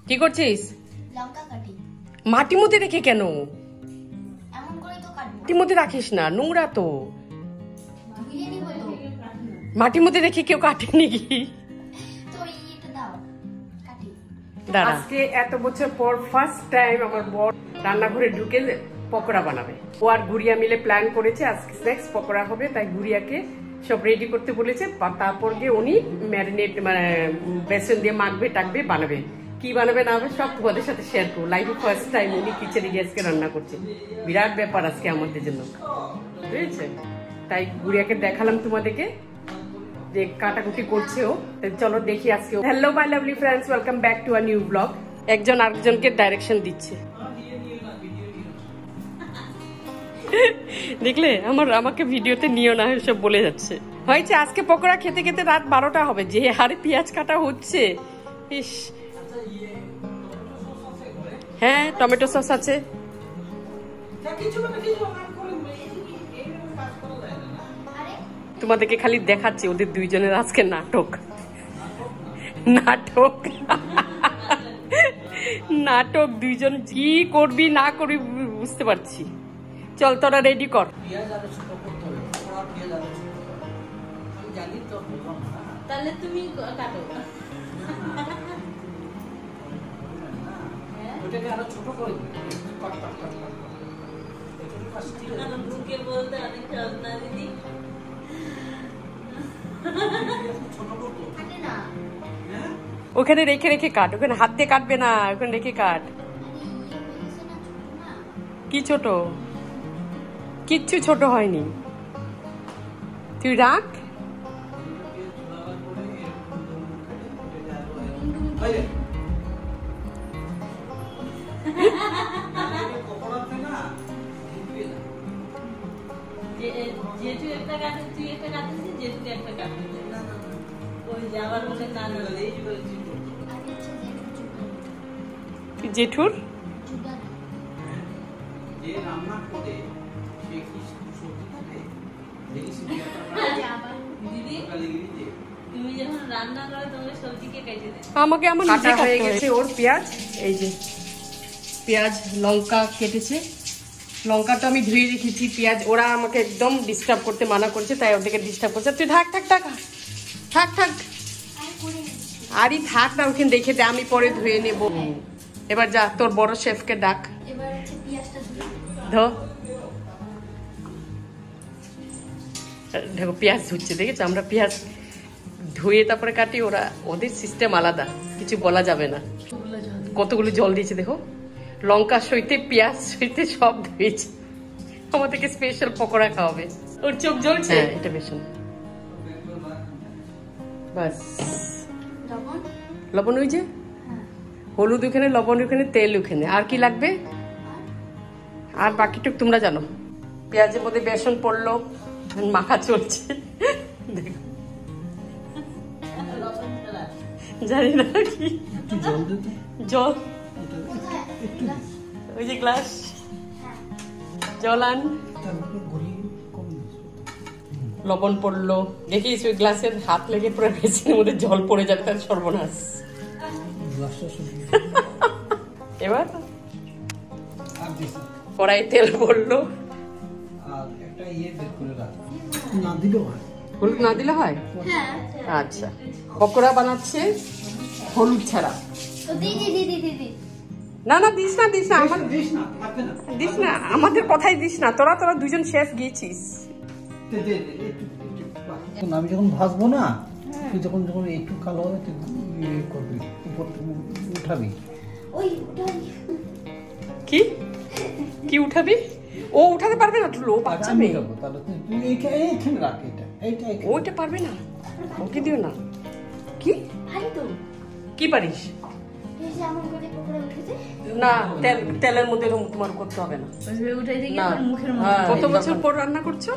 কি করছিস? লঙ্কা কাটি। মাটির মধ্যে রেখে কেন? এমন করে তো কাটবো। মাটির মধ্যে রাখিস না, নোংরা তো। ধুইয়ে নিব তো। মাটির মধ্যে রেখে কেউ কাটেনি কি? তো এইটা দাও। কাটি। দাঁড়া। আজকে এত বছর পর ফার্স্ট টাইম আমার বর রান্নাঘরে ঢুকে পকোড়া বানাবে। ও আর গুড়িয়া মিলে প্ল্যান করেছে আজকে স্ন্যাক্স পকোড়া হবে, তাই গুড়িয়াকে সব রেডি করতে বলেছে। তারপর গিয়ে উনি ম্যারিনেট মানে বেসন দিয়ে মাখবে, টাকবে, বানাবে। কি বানাবে না হবে সব তোমাদের সাথে শেয়ার করবো। লাইফে ফার্স্ট টাইম উনি কিচেনে গিয়ে আজকে রান্না করছে। বিরাট ব্যাপার আজকে আমাদের জন্য, বুঝেছে? তাই গুড়িয়াকে দেখালাম তোমাদেরকে যে কাটাকুটি করছে ও। চলো দেখি আজকে। Hello my lovely friends, welcome back to a new blog. একজন আরেকজনকে ডাইরেকশন দিচ্ছে, দেখলে? আমাকে ভিডিওতে নিও না সব বলে যাচ্ছে। হয়েছে আজকে পকোড়া খেতে খেতে রাত 12টা হবে, যে হারে পেঁয়াজ কাটা হচ্ছে। ইস, হ্যাঁ টমেটো সস আছে। তোমাদেরকে খালি দেখাচ্ছি ওদের দুইজনের আজকে নাটক নাটক নাটক। দুইজন কি করবি না করবি বুঝতে পারছি। চল তোরা রেডি কর। তাহলে তুমি কাটো। ওটাকে আরো ছোট করে কাট কাট কাট কাট। বুকে বলতে অনেক যত্ন দিদি। ছোট করতে কাটে না। হ্যাঁ ওখানে রেখে রেখে কাট, ওখানে হাত দিয়ে কাটবে না, ওখানে রেখে কাট। কি ছোট? কিচ্ছু ছোট হয়নি, তুই রাখ। যেটু একটা কাটে, তুই একটা কাটছিস, যেটু একটা কাটে। ওই যাবার বলে না না এই জেঠুর যে রান্না করে সে কি সবজি থাকে দেখি দিদি, তুমি যখন রান্না করো তোমার সবজি কে কেটে দেয়? আমাকে আমার নিজে হয়ে গেছে ওর পেঁয়াজ। এই যে পেঁয়াজ লঙ্কা কেটেছে, লঙ্কাটা আমি ধুয়ে রেখেছি। পেঁয়াজ ওরা আমাকে একদম ডিস্টার্ব করতে মানা করছে, তাই ওদেরকে ডিস্টার্ব করছে। তুই থাক থাক থাক থাক থাক, আরে থাক না, ওখানে রেখে দে, আমি পরে ধুয়ে নেব। এবার যা তোর বড় শেফকে ডাক। এবার হচ্ছে পেঁয়াজটা ধো, দেখো পেঁয়াজ ধুচ্ছে, দেখেছো? আমরা পেঁয়াজ ধুয়ে তারপরে কাটি, ওরা ওদের সিস্টেম আলাদা, কিছু বলা যাবে না। কতগুলো জল দিয়েছে দেখো, লঙ্কা সইতে পেঁয়াজ সইতে সব ধুয়েছে। আমাদেরকে স্পেশাল পকোড়া খাওয়াবে। ওর চোখ জ্বলছে। এটা বেসন, বাস। লবণ। লবণ ওই যে হলুদ ওখানে, লবণ ওখানে, তেল ওখানে। আর কি লাগবে? আর বাকিটুক তোমরা জানো। পেঁয়াজের মধ্যে বেসন পড়লো, মাখা চলছে। দেখো জানি না কি জল, ওই যে গ্লাস জল আন। লবণ পড়লো, দেখিস ওই গ্লাসের হাত লেগে পুরো বেসিনের মধ্যে জল পড়ে যাবে, তার সর্বনাশ। এবার কড়াই তেল পড়লো, হলুদ না দিলে হয়? আচ্ছা, পকোড়া বানাচ্ছে হলুদ ছাড়া। না না দিস না, দিস না, আমার দিস না, আমাদের কথাই দিস না। তোরা দুজন শেফ গিয়েছিস। আমি যখন ভাজবো না, তুই যখন যখন একটু কালো হবে তুই করবি, উপর উঠাবি। কি কি উঠাবি? ও উঠাতে পারবে না, তুলো বাচ্চা মেয়ে। তাহলে তুই এইখানে রাখ, এইটা ওইটা পারবে না, ওকে দিও না। কি কি পারিস? না, তেলের মধ্যে তোমার করতে হবে না। কত বছর পর রান্না করছো?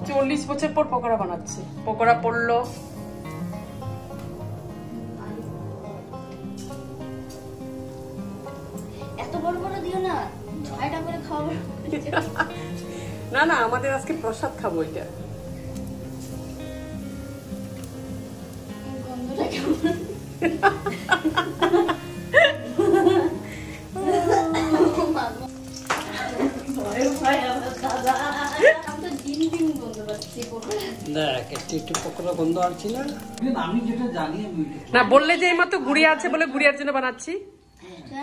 40 বছর পর পকোড়া বানাচ্ছে। পকোড়া পড়লো, এত বড় বড় দিও না, 6টা করে খাওয়াবো। না না, আমাদের আজকে প্রসাদ খাবো। এটা গন্ধটা কেমন? একটু পকোড়া গন্ধ আসছে না? আমি যেটা জানি আমি না বললে যে এইমাত্র গুড়িয়া আছে বলে গুড়িয়ার জন্য বানাচ্ছি।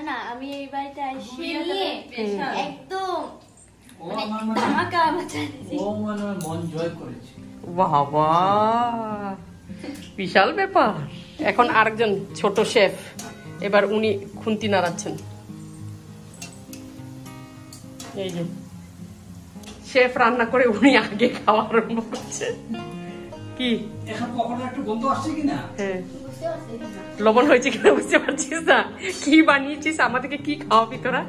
না আমি এই বাড়িতে আসি নিয়ে একদম ও আমার মানে ধামাকা বাঁচা দিয়েছি। ও মানে মন জয় করেছে। বাবা বিশাল ব্যাপার। এখন আরেকজন ছোট শেফ, এবার উনি খুন্তি নাড়াচ্ছেন। এই যে শেফ রান্না করে উনি আগে খাওয়া আরম্ভ করছে। কি এখন পকোড়া একটু গন্ধ আসছে কিনা? হ্যাঁ, বুঝতে পারছি না। লবণ হয়েছে কিনা বুঝতে পারছিস না? কি বানিয়েছিস, আমাদেরকে কি খাওয়াবি তোরা?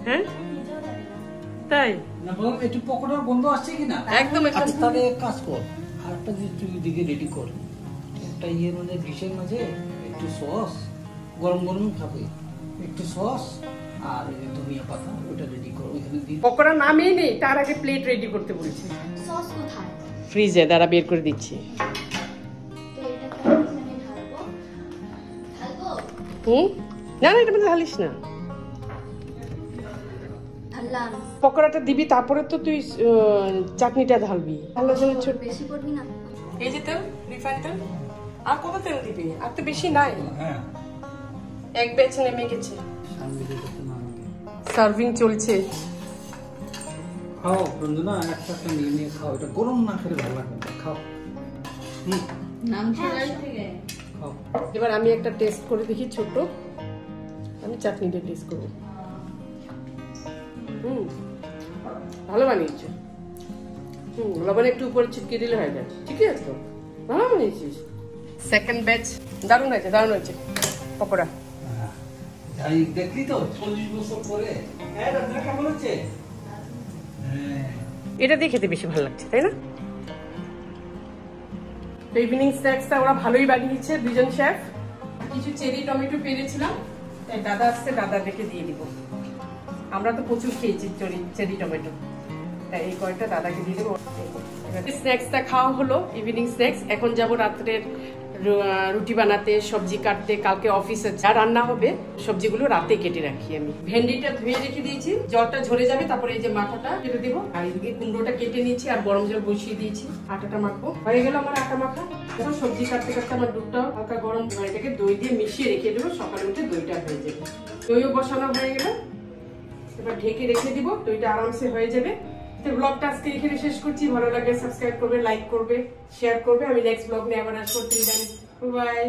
হ্যাঁ নিজেও জানি না। তাই না বল একটু পকোড়ার গন্ধ আসছে কিনা? একদম একদম। আচ্ছা তাহলে এক কাজ কর, আরেকটা যে তুই দিকে রেডি কর, একটা ইয়ের মানে ডিশের মাঝে একটু সস, গরম গরম খাবে, একটু সস আর এই যে ধনিয়া পাতা ওটা রেডি কর, ওইখানে দিয়ে পকোড়া নামিয়ে নেই, তার আগে প্লেট রেডি করতে বলেছি। সস কোথায়? ফ্রিজে দ্বারা বের করে দিচ্ছি। তো এটাকে আমি এখানে ঢালবো। ঢালবো? না না, এটা মধ্যে ঢালিস না। ঢাললাম। পকোড়াটা দিবি, তারপরে তো তুই চাটনিটা ঢালবি। ভালো জন্য ছোট। বেশি করবি না? এই যে তেল, রিফাইন তেল। আর কত তেল দিবি? আর তো বেশি নাই, হ্যাঁ এক ব্যাচ নেমে গেছে। সামনে দিকে তো না সার্ভিং চলছে। খাও রঞ্জনা, একটা একটা নিয়ে নিয়ে খাও, এটা গরম না খেলে ভালো লাগবে না, খাও। নাম ছেড়ে থেকে খাও। এবার আমি একটা টেস্ট করে দেখি ছোট। আমি চাটনিটা টেস্ট করবো। ভালো বানিয়েছো। লবণ একটু উপরে ছিটকে দিলে হয়ে যায়। ঠিকই আছে তো, ভালো বানিয়েছিস। সেকেন্ড ব্যাচ দারুণ হয়েছে, দারুণ হয়েছে পকোড়া। যাই দেখলি তো 40 বছর পরে রান্না কেমন হচ্ছে। এটা দিয়ে খেতে বেশি ভালো লাগছে, তাই না? তো ইভিনিং স্ন্যাক্সটা ওরা ভালোই বানিয়েছে দুজন শেফ। কিছু চেরি টমেটো পেরেছিলাম, তাই দাদা আসছে, দাদা দেখে দিয়ে দিব। আমরা তো প্রচুর খেয়েছি চেরি টমেটো, তাই এই কয়েকটা দাদাকে দিয়ে দেবো। স্ন্যাক্সটা খাওয়া হলো, ইভিনিং স্ন্যাক্স। এখন যাব রাত্রের রুটি বানাতে, সবজি কাটতে। কালকে অফিসে যা রান্না হবে সবজিগুলো রাতে কেটে রাখি আমি। ভেন্ডিটা ধুয়ে রেখে দিয়েছি, জলটা ঝরে যাবে, তারপরে এই যে মাথাটা কেটে দেবো। আর এদিকে কুমড়োটা কেটে নিয়েছি আর গরম জল বসিয়ে দিয়েছি। আটাটা মাখবো, হয়ে গেল আমার আটা মাখা। এখন সবজি কাটতে কাটতে আমার দুধটাও হালকা গরম, এটাকে দই দিয়ে মিশিয়ে রেখে দেবো। সকালে উঠে দইটা হয়ে যাবে। দইও বসানো হয়ে গেল, এবার ঢেকে রেখে দিব, দইটা আরামসে হয়ে যাবে। তো ব্লগটা আজকে এখানে শেষ করছি। ভালো লাগলে সাবস্ক্রাইব করবে, লাইক করবে, শেয়ার করবে। আমি নেক্সট ব্লগ নিয়ে আবার আসবো। বাই।